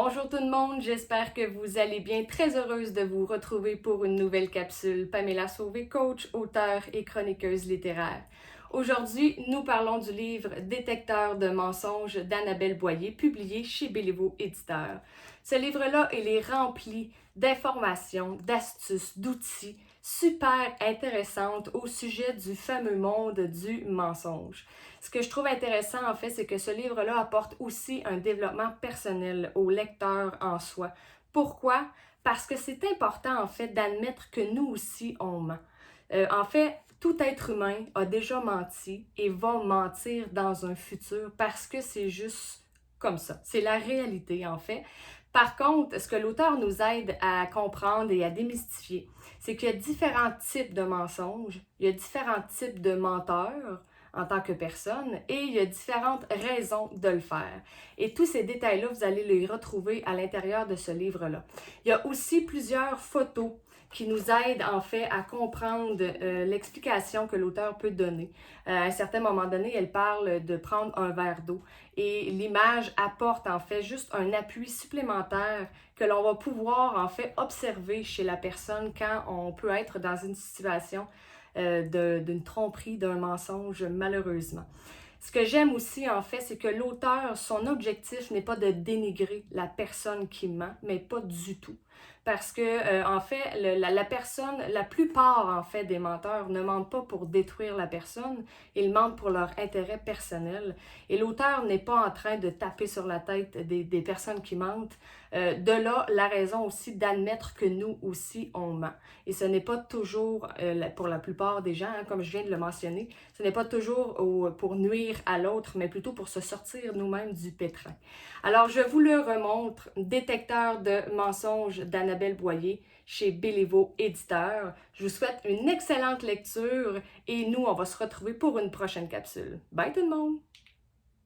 Bonjour tout le monde, j'espère que vous allez bien. Très heureuse de vous retrouver pour une nouvelle capsule. Pamela Sauvé, coach, auteure et chroniqueuse littéraire. Aujourd'hui, nous parlons du livre Détecteur de mensonges d'Annabelle Boyer, publié chez Béliveau Éditeur. Ce livre-là, il est rempli d'informations, d'astuces, d'outils super intéressantes au sujet du fameux monde du mensonge. Ce que je trouve intéressant, en fait, c'est que ce livre-là apporte aussi un développement personnel au lecteur en soi. Pourquoi? Parce que c'est important, en fait, d'admettre que nous aussi, on ment. En fait, tout être humain a déjà menti et va mentir dans un futur parce que c'est juste comme ça. C'est la réalité, en fait. Par contre, ce que l'auteur nous aide à comprendre et à démystifier, c'est qu'il y a différents types de mensonges, il y a différents types de menteurs en tant que personne et il y a différentes raisons de le faire. Et tous ces détails-là, vous allez les retrouver à l'intérieur de ce livre-là. Il y a aussi plusieurs photos qui nous aident en fait à comprendre l'explication que l'auteur peut donner. À un certain moment donné, elle parle de prendre un verre d'eau et l'image apporte en fait juste un appui supplémentaire que l'on va pouvoir en fait observer chez la personne quand on peut être dans une situation d'une tromperie, d'un mensonge, malheureusement. Ce que j'aime aussi, en fait, c'est que l'auteur, son objectif n'est pas de dénigrer la personne qui ment, mais pas du tout. Parce que, en fait, la personne, la plupart, en fait, des menteurs ne mentent pas pour détruire la personne, ils mentent pour leur intérêt personnel. Et l'auteur n'est pas en train de taper sur la tête des personnes qui mentent. De là, la raison aussi d'admettre que nous aussi, on ment. Et ce n'est pas toujours, pour la plupart des gens, hein, comme je viens de le mentionner, ce n'est pas toujours pour nuire à l'autre, mais plutôt pour se sortir nous-mêmes du pétrin. Alors, je vous le remontre, Détecteur de mensonges d'Annabelle Boyer chez Béliveau Éditeur. Je vous souhaite une excellente lecture et nous, on va se retrouver pour une prochaine capsule. Bye tout le monde!